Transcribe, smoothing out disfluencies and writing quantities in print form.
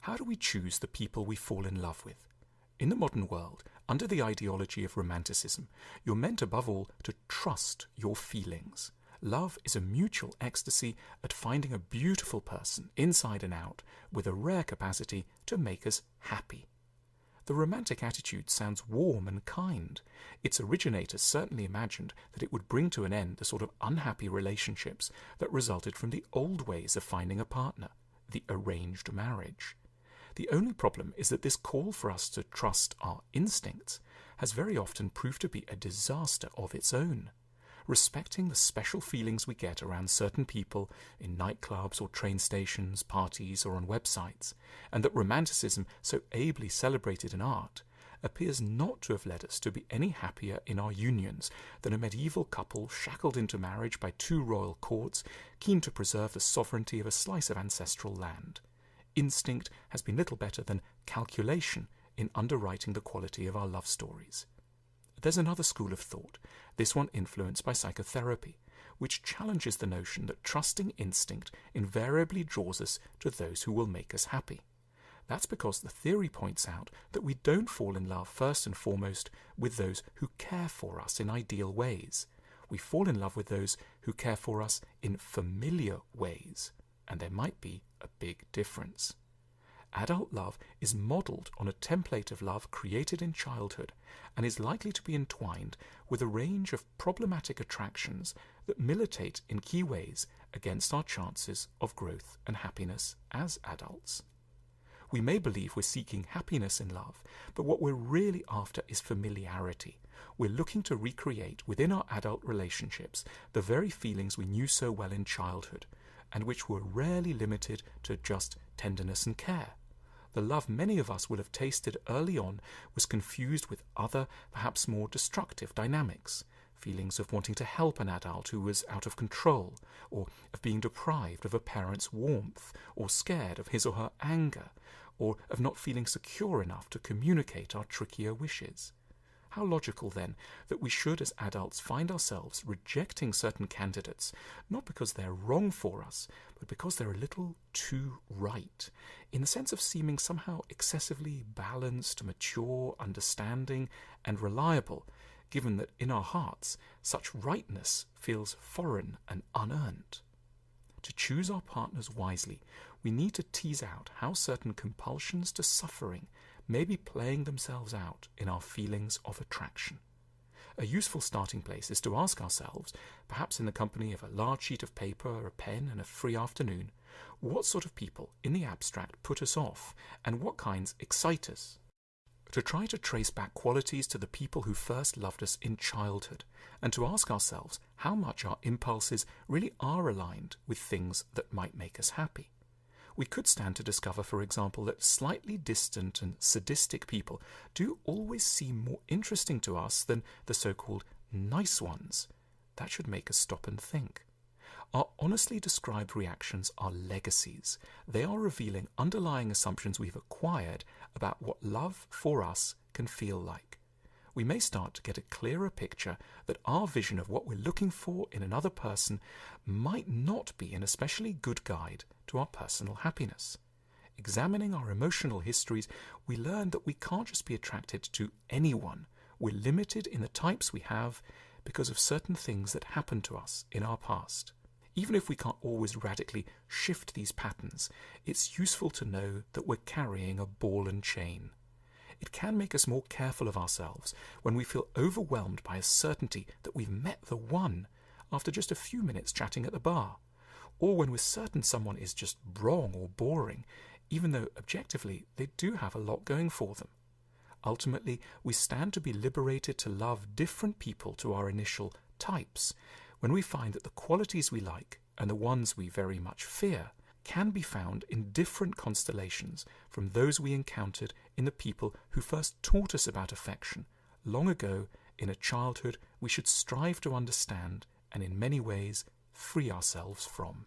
How do we choose the people we fall in love with? In the modern world, under the ideology of romanticism, you're meant above all to trust your feelings. Love is a mutual ecstasy at finding a beautiful person inside and out with a rare capacity to make us happy. The romantic attitude sounds warm and kind. Its originators certainly imagined that it would bring to an end the sort of unhappy relationships that resulted from the old ways of finding a partner, the arranged marriage. The only problem is that this call for us to trust our instincts has very often proved to be a disaster of its own. Respecting the special feelings we get around certain people in nightclubs or train stations, parties or on websites, and that romanticism so ably celebrated in art, appears not to have led us to be any happier in our unions than a medieval couple shackled into marriage by two royal courts, keen to preserve the sovereignty of a slice of ancestral land. Instinct has been little better than calculation in underwriting the quality of our love stories. There's another school of thought, this one influenced by psychotherapy, which challenges the notion that trusting instinct invariably draws us to those who will make us happy. That's because the theory points out that we don't fall in love first and foremost with those who care for us in ideal ways. We fall in love with those who care for us in familiar ways, and there might be a big difference. Adult love is modelled on a template of love created in childhood and is likely to be entwined with a range of problematic attractions that militate in key ways against our chances of growth and happiness as adults. We may believe we're seeking happiness in love, but what we're really after is familiarity. We're looking to recreate within our adult relationships the very feelings we knew so well in childhood, and which were rarely limited to just tenderness and care. The love many of us will have tasted early on was confused with other, perhaps more destructive dynamics. Feelings of wanting to help an adult who was out of control, or of being deprived of a parent's warmth, or scared of his or her anger, or of not feeling secure enough to communicate our trickier wishes. How logical, then, that we should, as adults, find ourselves rejecting certain candidates, not because they're wrong for us, but because they're a little too right, in the sense of seeming somehow excessively balanced, mature, understanding, and reliable, given that in our hearts such rightness feels foreign and unearned. To choose our partners wisely, we need to tease out how certain compulsions to suffering may be playing themselves out in our feelings of attraction. A useful starting place is to ask ourselves, perhaps in the company of a large sheet of paper, a pen, and a free afternoon, what sort of people in the abstract put us off, and what kinds excite us? To try to trace back qualities to the people who first loved us in childhood, and to ask ourselves how much our impulses really are aligned with things that might make us happy. We could stand to discover, for example, that slightly distant and sadistic people do always seem more interesting to us than the so-called nice ones. That should make us stop and think. Our honestly described reactions are legacies. They are revealing underlying assumptions we've acquired about what love for us can feel like. We may start to get a clearer picture that our vision of what we're looking for in another person might not be an especially good guide to our personal happiness. Examining our emotional histories, we learn that we can't just be attracted to anyone. We're limited in the types we have because of certain things that happened to us in our past. Even if we can't always radically shift these patterns, it's useful to know that we're carrying a ball and chain. It can make us more careful of ourselves when we feel overwhelmed by a certainty that we've met the one after just a few minutes chatting at the bar, or when we're certain someone is just wrong or boring, even though objectively they do have a lot going for them. Ultimately, we stand to be liberated to love different people to our initial types when we find that the qualities we like and the ones we very much fear can be found in different constellations from those we encountered in the people who first taught us about affection long ago in a childhood we should strive to understand and in many ways free ourselves from.